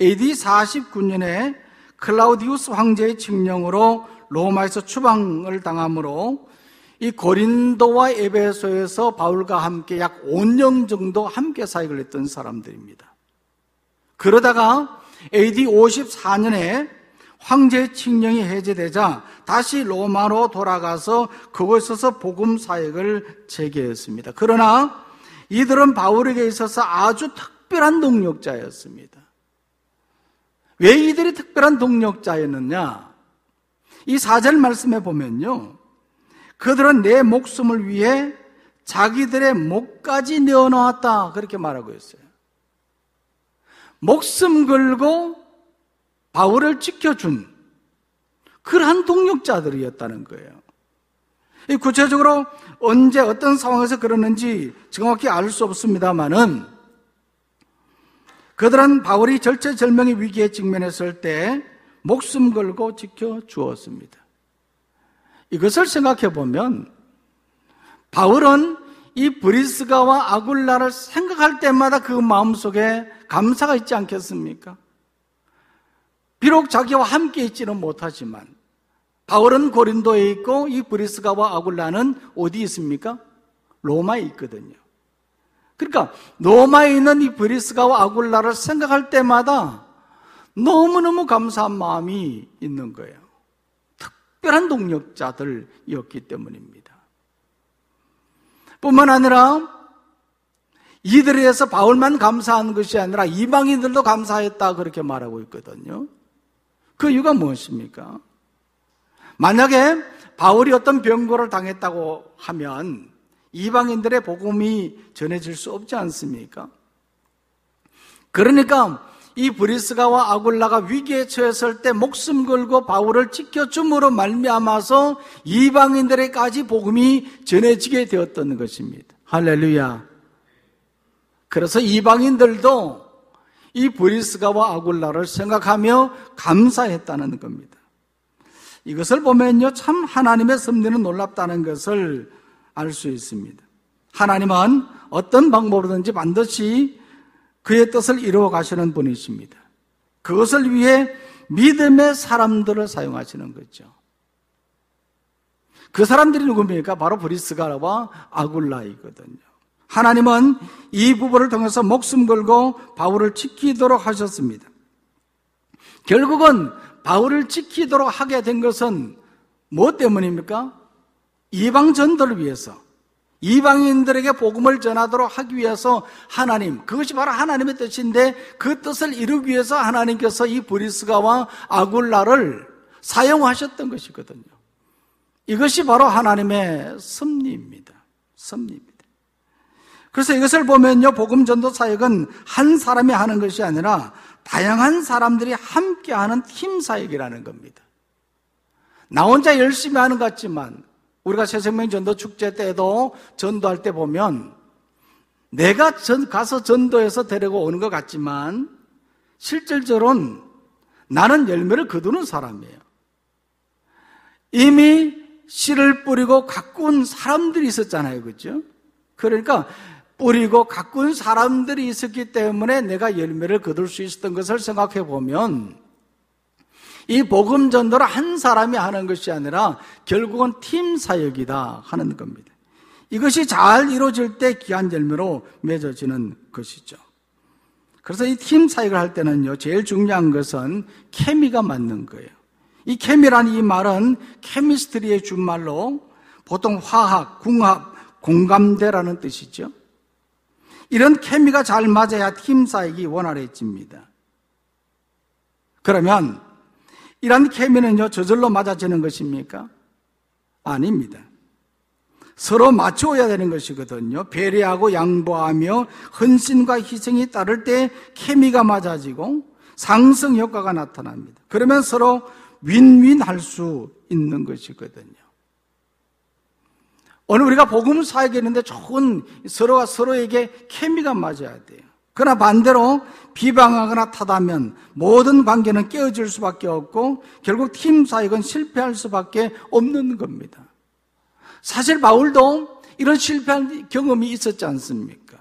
AD 49년에 클라우디우스 황제의 칙령으로 로마에서 추방을 당함으로 이 고린도와 에베소에서 바울과 함께 약 5년 정도 함께 사역을 했던 사람들입니다. 그러다가 AD 54년에 황제의 칙령이 해제되자 다시 로마로 돌아가서 그곳에서 복음 사역을 재개했습니다. 그러나 이들은 바울에게 있어서 아주 특별한 동력자였습니다. 왜 이들이 특별한 동력자였느냐? 이 4절 말씀에 보면요, 그들은 내 목숨을 위해 자기들의 목까지 내어놓았다 그렇게 말하고 있어요. 목숨 걸고 바울을 지켜준 그러한 동력자들이었다는 거예요. 구체적으로 언제 어떤 상황에서 그러는지 정확히 알 수 없습니다만은 그들은 바울이 절체절명의 위기에 직면했을 때 목숨 걸고 지켜주었습니다. 이것을 생각해 보면 바울은 이 브리스가와 아굴라를 생각할 때마다 그 마음속에 감사가 있지 않겠습니까? 비록 자기와 함께 있지는 못하지만 바울은 고린도에 있고 이 브리스가와 아굴라는 어디 있습니까? 로마에 있거든요. 그러니까 로마에 있는 이 브리스가와 아굴라를 생각할 때마다 너무너무 감사한 마음이 있는 거예요. 특별한 동력자들이었기 때문입니다. 뿐만 아니라 이들에 대해서 바울만 감사한 것이 아니라 이방인들도 감사했다 그렇게 말하고 있거든요. 그 이유가 무엇입니까? 만약에 바울이 어떤 병고를 당했다고 하면 이방인들의 복음이 전해질 수 없지 않습니까? 그러니까 이 브리스가와 아굴라가 위기에 처했을 때 목숨 걸고 바울을 지켜줌으로 말미암아서 이방인들에게까지 복음이 전해지게 되었던 것입니다. 할렐루야. 그래서 이방인들도 이 브리스가와 아굴라를 생각하며 감사했다는 겁니다. 이것을 보면요, 참 하나님의 섭리는 놀랍다는 것을 알 수 있습니다. 하나님은 어떤 방법으로든지 반드시 그의 뜻을 이루어 가시는 분이십니다. 그것을 위해 믿음의 사람들을 사용하시는 거죠. 그 사람들이 누굽니까? 바로 브리스가와 아굴라이거든요. 하나님은 이 부부를 통해서 목숨 걸고 바울을 지키도록 하셨습니다. 결국은 바울을 지키도록 하게 된 것은 무엇 때문입니까? 이방 전도를 위해서, 이방인들에게 복음을 전하도록 하기 위해서 하나님, 그것이 바로 하나님의 뜻인데 그 뜻을 이루기 위해서 하나님께서 이 브리스가와 아굴라를 사용하셨던 것이거든요. 이것이 바로 하나님의 섭리입니다. 섭리입니다. 그래서 이것을 보면요, 복음 전도 사역은 한 사람이 하는 것이 아니라 다양한 사람들이 함께 하는 팀 사역이라는 겁니다. 나 혼자 열심히 하는 것 같지만 우리가 새생명 전도 축제 때도 전도할 때 보면 내가 가서 전도해서 데리고 오는 것 같지만 실질적으로는 나는 열매를 거두는 사람이에요. 이미 씨를 뿌리고 가꾼 사람들이 있었잖아요. 그렇죠? 그러니까 뿌리고 가꾼 사람들이 있었기 때문에 내가 열매를 거둘 수 있었던 것을 생각해 보면 이 복음 전도를 한 사람이 하는 것이 아니라 결국은 팀 사역이다 하는 겁니다. 이것이 잘 이루어질 때 귀한 열매로 맺어지는 것이죠. 그래서 이 팀 사역을 할 때는요, 제일 중요한 것은 케미가 맞는 거예요. 이 케미라는 이 말은 케미스트리의 준말로 보통 화학, 궁합, 공감대라는 뜻이죠. 이런 케미가 잘 맞아야 팀 사역이 원활해집니다. 그러면 이런 케미는요, 저절로 맞아지는 것입니까? 아닙니다. 서로 맞춰야 되는 것이거든요. 배려하고 양보하며 헌신과 희생이 따를 때 케미가 맞아지고 상승 효과가 나타납니다. 그러면 서로 윈윈 할 수 있는 것이거든요. 오늘 우리가 복음 사역에 있는데 좋은 서로가 서로에게 케미가 맞아야 돼요. 그러나 반대로 비방하거나 타다면 모든 관계는 깨어질 수밖에 없고 결국 팀 사역은 실패할 수밖에 없는 겁니다. 사실 바울도 이런 실패한 경험이 있었지 않습니까?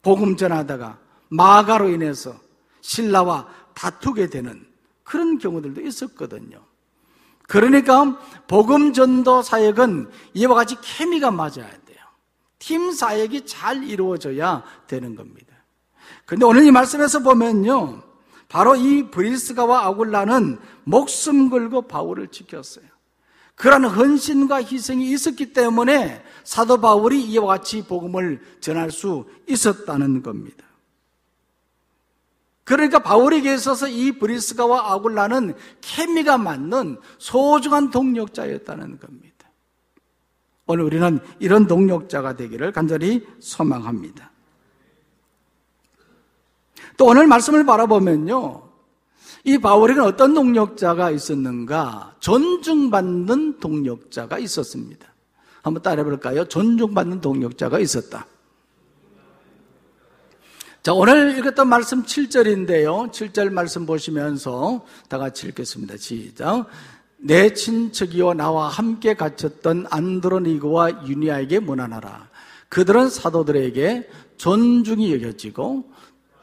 복음 전하다가 마가로 인해서 신라와 다투게 되는 그런 경우들도 있었거든요. 그러니까 복음 전도 사역은 이와 같이 케미가 맞아야 돼요. 팀 사역이 잘 이루어져야 되는 겁니다. 그런데 오늘 이 말씀에서 보면요, 바로 이 브리스가와 아굴라는 목숨 걸고 바울을 지켰어요. 그러한 헌신과 희생이 있었기 때문에 사도 바울이 이와 같이 복음을 전할 수 있었다는 겁니다. 그러니까 바울에게 있어서 이 브리스가와 아굴라는 케미가 맞는 소중한 동력자였다는 겁니다. 오늘 우리는 이런 동력자가 되기를 간절히 소망합니다. 또 오늘 말씀을 바라보면요, 이 바울에게는 어떤 동력자가 있었는가? 존중받는 동력자가 있었습니다. 한번 따라해볼까요? 존중받는 동력자가 있었다. 자, 오늘 읽었던 말씀 7절인데요. 7절 말씀 보시면서 다 같이 읽겠습니다. 시작. 내 친척이요 나와 함께 갇혔던 안드로니고와 유니아에게 문안하라. 그들은 사도들에게 존중이 여겨지고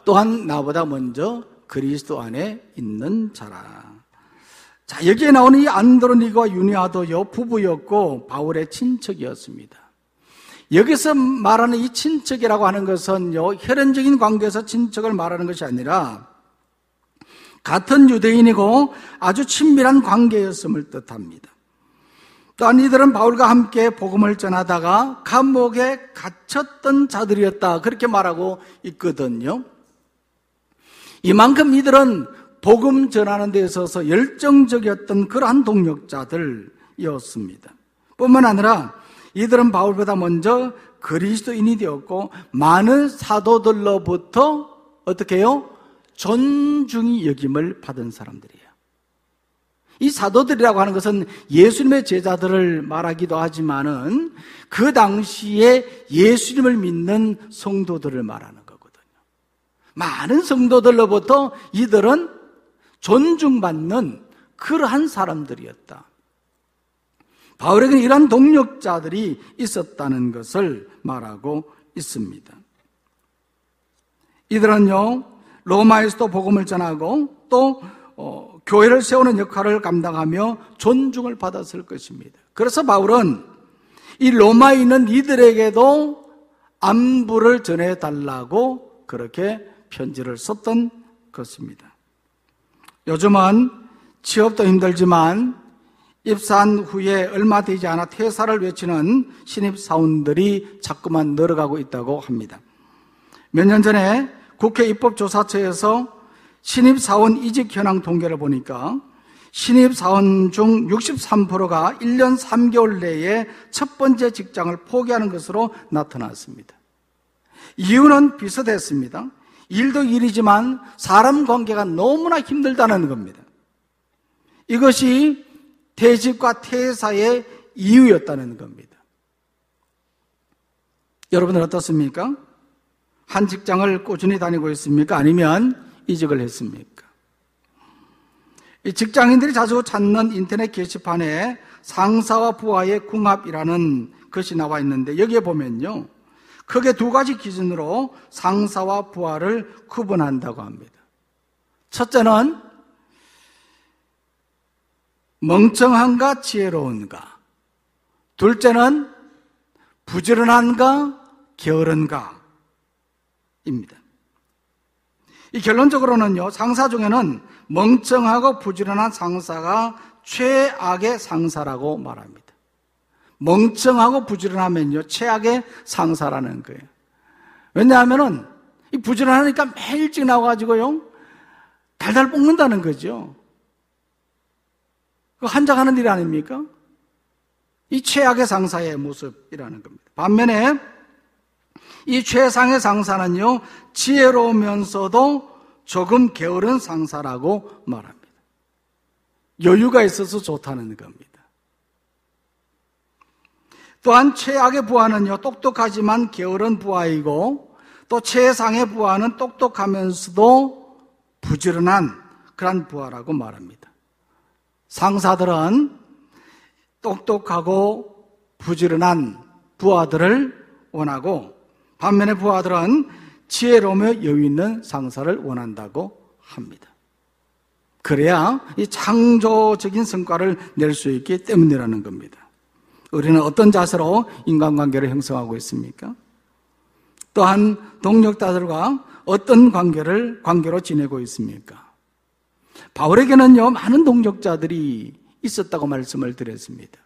또한 나보다 먼저 그리스도 안에 있는 자라. 자, 여기에 나오는 이 안드로니가와 유니아도요, 부부였고 바울의 친척이었습니다. 여기서 말하는 이 친척이라고 하는 것은요, 혈연적인 관계에서 친척을 말하는 것이 아니라 같은 유대인이고 아주 친밀한 관계였음을 뜻합니다. 또한 이들은 바울과 함께 복음을 전하다가 감옥에 갇혔던 자들이었다, 그렇게 말하고 있거든요. 이만큼 이들은 복음 전하는 데 있어서 열정적이었던 그러한 동력자들이었습니다. 뿐만 아니라 이들은 바울보다 먼저 그리스도인이 되었고 많은 사도들로부터 어떻게 해요? 존중이 여김을 받은 사람들이에요. 이 사도들이라고 하는 것은 예수님의 제자들을 말하기도 하지만은 그 당시에 예수님을 믿는 성도들을 말하는 거거든요. 많은 성도들로부터 이들은 존중받는 그러한 사람들이었다. 바울에게는 이러한 동력자들이 있었다는 것을 말하고 있습니다. 이들은요, 로마에서도 복음을 전하고 또 교회를 세우는 역할을 감당하며 존중을 받았을 것입니다. 그래서 바울은 이 로마에 있는 이들에게도 안부를 전해달라고 그렇게 편지를 썼던 것입니다. 요즘은 취업도 힘들지만 입사한 후에 얼마 되지 않아 퇴사를 외치는 신입사원들이 자꾸만 늘어가고 있다고 합니다. 몇 년 전에 국회 입법조사처에서 신입사원 이직 현황 통계를 보니까 신입사원 중 63%가 1년 3개월 내에 첫 번째 직장을 포기하는 것으로 나타났습니다. 이유는 비슷했습니다. 일도 일이지만 사람 관계가 너무나 힘들다는 겁니다. 이것이 퇴직과 퇴사의 이유였다는 겁니다. 여러분은 어떻습니까? 한 직장을 꾸준히 다니고 있습니까? 아니면 이직을 했습니까? 이 직장인들이 자주 찾는 인터넷 게시판에 상사와 부하의 궁합이라는 것이 나와 있는데 여기에 보면요, 크게 두 가지 기준으로 상사와 부하를 구분한다고 합니다. 첫째는 멍청한가 지혜로운가, 둘째는 부지런한가 게으른가 입니다. 이 결론적으로는요, 상사 중에는 멍청하고 부지런한 상사가 최악의 상사라고 말합니다. 멍청하고 부지런하면요, 최악의 상사라는 거예요. 왜냐하면은 이 부지런하니까 매일 일찍 나와가지고요, 달달 볶는다는 거죠. 그 한장하는 일 아닙니까? 이 최악의 상사의 모습이라는 겁니다. 반면에 이 최상의 상사는요, 지혜로우면서도 조금 게으른 상사라고 말합니다. 여유가 있어서 좋다는 겁니다. 또한 최악의 부하는요, 똑똑하지만 게으른 부하이고, 또 최상의 부하는 똑똑하면서도 부지런한 그런 부하라고 말합니다. 상사들은 똑똑하고 부지런한 부하들을 원하고, 반면에 부하들은 지혜로우며 여유 있는 상사를 원한다고 합니다. 그래야 이 창조적인 성과를 낼 수 있기 때문이라는 겁니다. 우리는 어떤 자세로 인간관계를 형성하고 있습니까? 또한 동력자들과 어떤 관계로 지내고 있습니까? 바울에게는요, 많은 동력자들이 있었다고 말씀을 드렸습니다.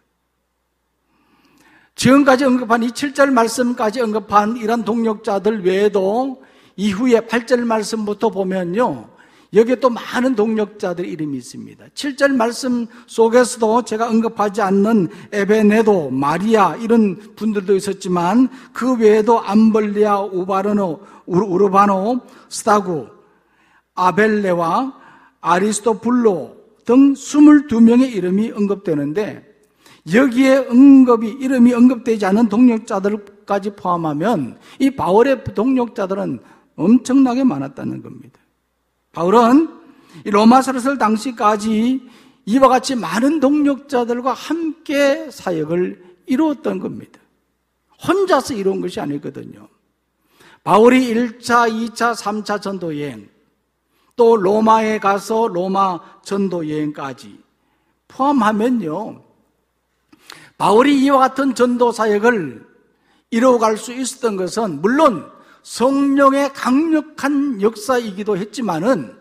지금까지 언급한 이 7절 말씀까지 언급한 이런 동력자들 외에도 이후에 8절 말씀부터 보면요, 여기에 또 많은 동력자들 이름이 있습니다. 7절 말씀 속에서도 제가 언급하지 않는 에베네도, 마리아 이런 분들도 있었지만 그 외에도 암벌리아, 우르바노, 스타구, 아벨레와 아리스토블로 등 22명의 이름이 언급되는데, 여기에 이름이 언급되지 않은 동력자들까지 포함하면 이 바울의 동력자들은 엄청나게 많았다는 겁니다. 바울은 이 로마서를 쓸 당시까지 이와 같이 많은 동력자들과 함께 사역을 이루었던 겁니다. 혼자서 이룬 것이 아니거든요. 바울이 1차, 2차, 3차 전도여행, 또 로마에 가서 로마 전도 여행까지 포함하면요, 바울이 이와 같은 전도 사역을 이루어갈 수 있었던 것은 물론 성령의 강력한 역사이기도 했지만은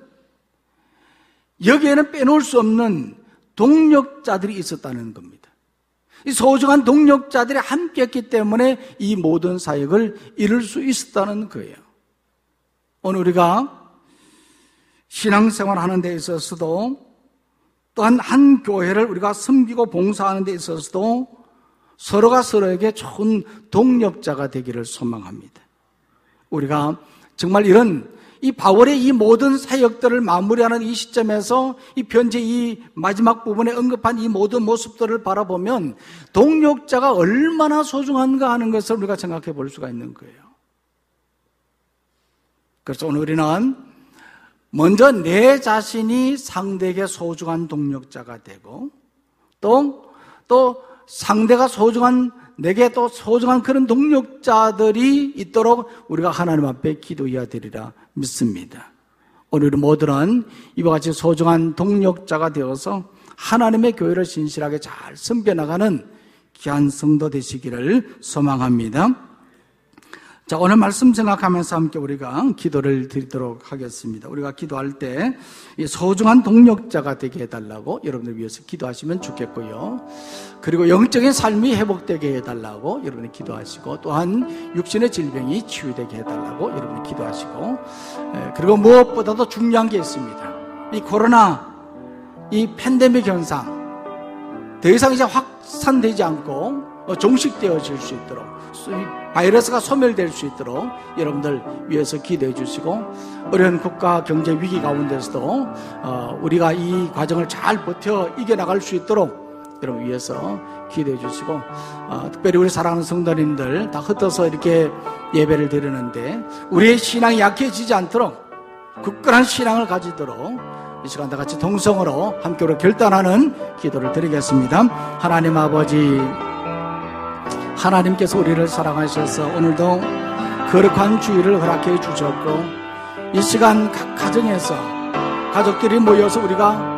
여기에는 빼놓을 수 없는 동력자들이 있었다는 겁니다. 이 소중한 동력자들이 함께했기 때문에 이 모든 사역을 이룰 수 있었다는 거예요. 오늘 우리가 신앙생활 하는 데 있어서도 또한 한 교회를 우리가 섬기고 봉사하는 데 있어서도 서로가 서로에게 좋은 동력자가 되기를 소망합니다. 우리가 정말 이런 이 바울의 이 모든 사역들을 마무리하는 이 시점에서 이 편지 이 마지막 부분에 언급한 이 모든 모습들을 바라보면 동력자가 얼마나 소중한가 하는 것을 우리가 생각해 볼 수가 있는 거예요. 그래서 오늘 우리는 먼저 내 자신이 상대에게 소중한 동력자가 되고 또 상대가 소중한 내게 또 소중한 그런 동력자들이 있도록 우리가 하나님 앞에 기도해야 되리라 믿습니다. 오늘 우리 모두는 이와 같이 소중한 동력자가 되어서 하나님의 교회를 신실하게 잘 섬겨나가는 귀한 성도 되시기를 소망합니다. 자, 오늘 말씀 생각하면서 함께 우리가 기도를 드리도록 하겠습니다. 우리가 기도할 때 이 소중한 동력자가 되게 해달라고 여러분들 위해서 기도하시면 좋겠고요. 그리고 영적인 삶이 회복되게 해달라고 여러분이 기도하시고, 또한 육신의 질병이 치유되게 해달라고 여러분이 기도하시고, 그리고 무엇보다도 중요한 게 있습니다. 이 코로나, 이 팬데믹 현상 더 이상 이제 확산되지 않고 종식되어질 수 있도록, 바이러스가 소멸될 수 있도록 여러분들 위해서 기도해 주시고, 어려운 국가 경제 위기 가운데서도 우리가 이 과정을 잘 버텨 이겨나갈 수 있도록 여러분 위해서 기도해 주시고, 특별히 우리 사랑하는 성도님들 다 흩어서 이렇게 예배를 드리는데 우리의 신앙이 약해지지 않도록 굳건한 신앙을 가지도록 이 시간 다 같이 동성으로 함께 우리 결단하는 기도를 드리겠습니다. 하나님 아버지, 하나님께서 우리를 사랑하셔서 오늘도 거룩한 주일을 허락해 주셨고, 이 시간 각 가정에서 가족들이 모여서 우리가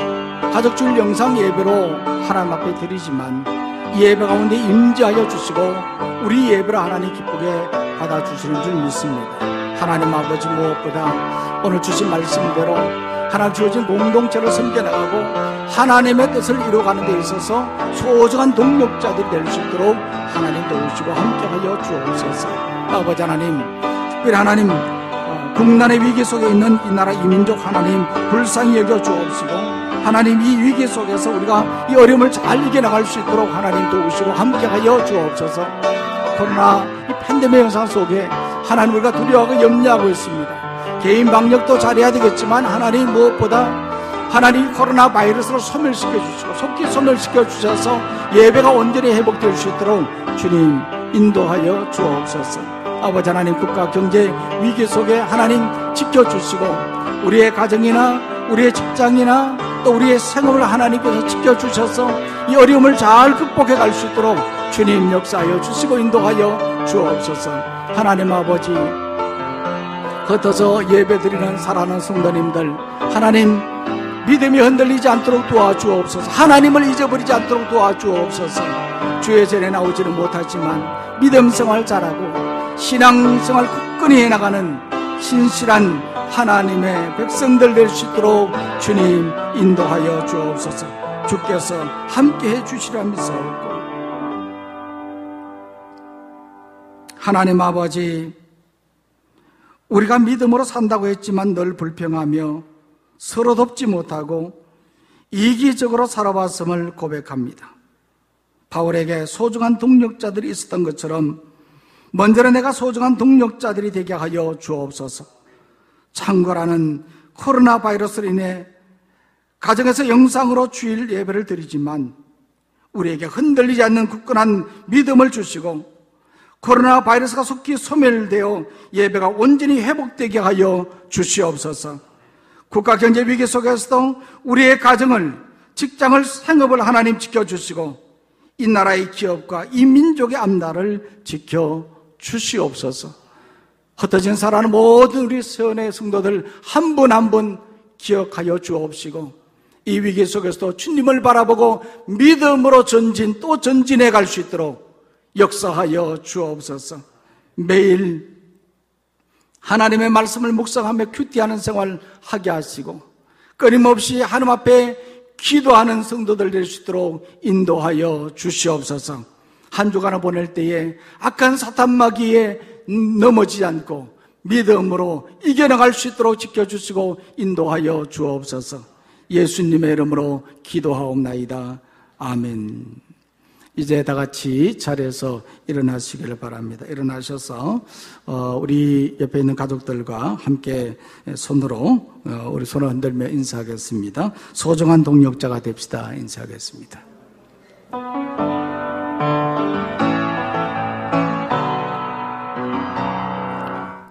가족주일 영상 예배로 하나님 앞에 드리지만 이 예배 가운데 임재하여 주시고 우리 예배를 하나님 기쁘게 받아주시는 줄 믿습니다. 하나님 아버지, 무엇보다 오늘 주신 말씀대로 하나님 주어진 공동체를 섬겨나가고 하나님의 뜻을 이루어가는 데 있어서 소중한 동력자들이 될 수 있도록 하나님 도우시고 함께하여 주옵소서. 아버지 하나님, 특별히 하나님 국난의 위기 속에 있는 이 나라 이민족 하나님 불쌍히 여겨 주옵시고, 하나님 이 위기 속에서 우리가 이 어려움을 잘 이겨나갈 수 있도록 하나님 도우시고 함께하여 주옵소서. 코로나 이 팬데믹 현상 속에 하나님 우리가 두려워하고 염려하고 있습니다. 개인 방역도 잘해야 되겠지만 하나님 무엇보다 하나님 코로나 바이러스를 소멸시켜 주시고 속히 소멸시켜 주셔서 예배가 온전히 회복될 수 있도록 주님 인도하여 주옵소서. 아버지 하나님, 국가 경제 위기 속에 하나님 지켜주시고 우리의 가정이나 우리의 직장이나 또 우리의 생업을 하나님께서 지켜주셔서 이 어려움을 잘 극복해 갈 수 있도록 주님 역사하여 주시고 인도하여 주옵소서. 하나님 아버지, 흩어서 예배드리는 사랑하는 성도님들 하나님 믿음이 흔들리지 않도록 도와주옵소서. 하나님을 잊어버리지 않도록 도와주옵소서. 주의 전에 나오지는 못하지만 믿음 생활 잘하고 신앙생활 굳건히 해나가는 신실한 하나님의 백성들 될 수 있도록 주님 인도하여 주옵소서. 주께서 함께해 주시라 믿사옵고, 하나님 아버지, 우리가 믿음으로 산다고 했지만 늘 불평하며 서로 돕지 못하고 이기적으로 살아왔음을 고백합니다. 바울에게 소중한 동력자들이 있었던 것처럼 먼저는 내가 소중한 동력자들이 되게 하여 주옵소서. 창궐하는 코로나 바이러스로 인해 가정에서 영상으로 주일 예배를 드리지만 우리에게 흔들리지 않는 굳건한 믿음을 주시고 코로나 바이러스가 속히 소멸되어 예배가 온전히 회복되게 하여 주시옵소서. 국가 경제 위기 속에서도 우리의 가정을, 직장을, 생업을 하나님 지켜주시고 이 나라의 기업과 이 민족의 앞날을 지켜주시옵소서. 흩어진 살아가는 모든 우리 세원의 성도들 한 분 한 분 기억하여 주옵시고 이 위기 속에서도 주님을 바라보고 믿음으로 또 전진해 갈 수 있도록 역사하여 주옵소서. 매일 하나님의 말씀을 묵상하며 큐티하는 생활 하게 하시고 끊임없이 하나님 앞에 기도하는 성도들 될 수 있도록 인도하여 주시옵소서. 한 주간을 보낼 때에 악한 사탄마귀에 넘어지지 않고 믿음으로 이겨나갈 수 있도록 지켜주시고 인도하여 주옵소서. 예수님의 이름으로 기도하옵나이다. 아멘. 이제 다 같이 자리에서 일어나시기를 바랍니다. 일어나셔서 우리 옆에 있는 가족들과 함께 손으로 우리 손을 흔들며 인사하겠습니다. 소중한 동역자가 됩시다. 인사하겠습니다.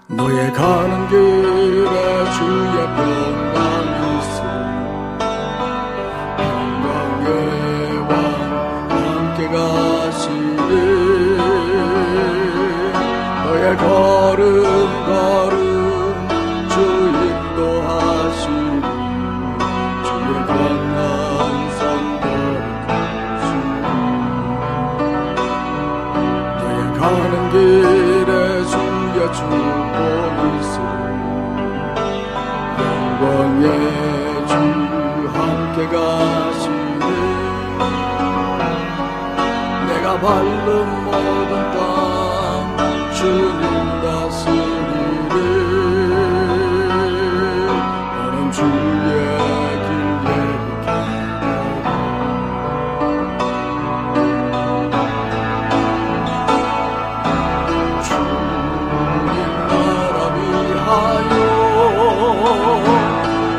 너의 가는 길에 주의 평강이 있으리 평강의 왕 함께 가시리 너의 걸음 주 인도하시리 주의 강한 성도를 가시리 너의 가는 길에 주의 축복이 있으리 영광의 주 함께 가시리 내가 밟는 모든 땅 주님 다스리리 너는 주의 길 예비하리 주님 나라 위하여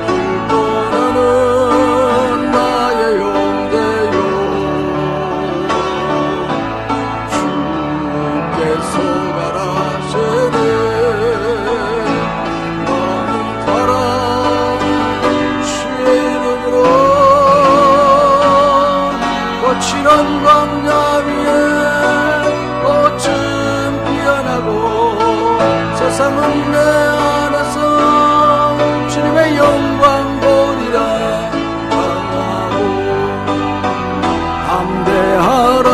길 떠나는 나의 영대요 주께서 가라시네 너는 가라 주의 이름으로 거칠은 광야 위에 꽃은 피어나고 세상은 내 안에서 주님의 영광 보리라 강하고 담대하라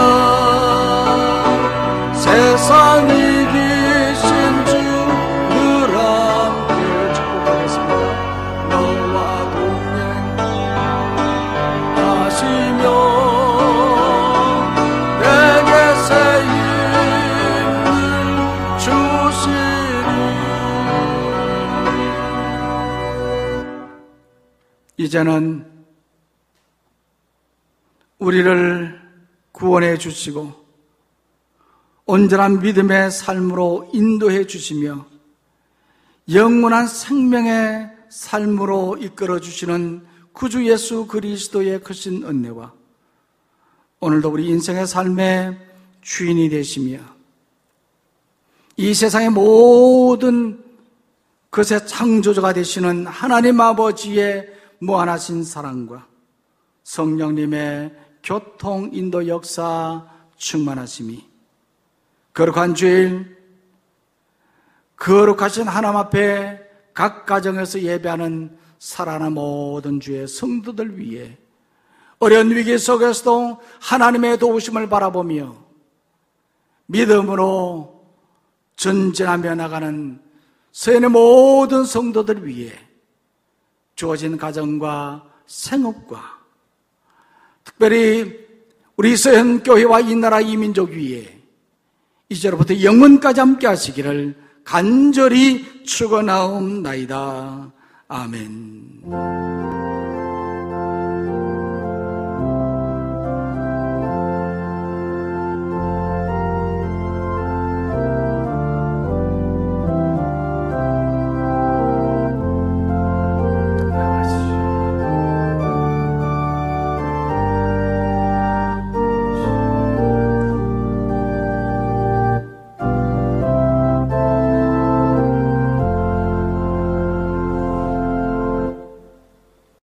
세상 이기신 주 늘 함께 축복하겠습니다. 너와 동행하시며 내게 새 힘을 주시리 이제는 우리를 구원해 주시고 온전한 믿음의 삶으로 인도해 주시며 영원한 생명의 삶으로 이끌어 주시는 구주 예수 그리스도의 크신 은혜와 오늘도 우리 인생의 삶의 주인이 되시며 이 세상의 모든 것의 창조주가 되시는 하나님 아버지의 무한하신 사랑과 성령님의 교통 인도 역사 충만하심이 거룩한 주일 거룩하신 하나님 앞에 각 가정에서 예배하는 살아난 모든 주의 성도들 위해 어려운 위기 속에서도 하나님의 도우심을 바라보며 믿음으로 전진하며 나가는 서연의 모든 성도들 위해 주어진 가정과 생업과 특별히 우리 서연 교회와 이 나라 이 민족 위에 이제로부터 영원까지 함께 하시기를 간절히 축원하옵나이다. 아멘.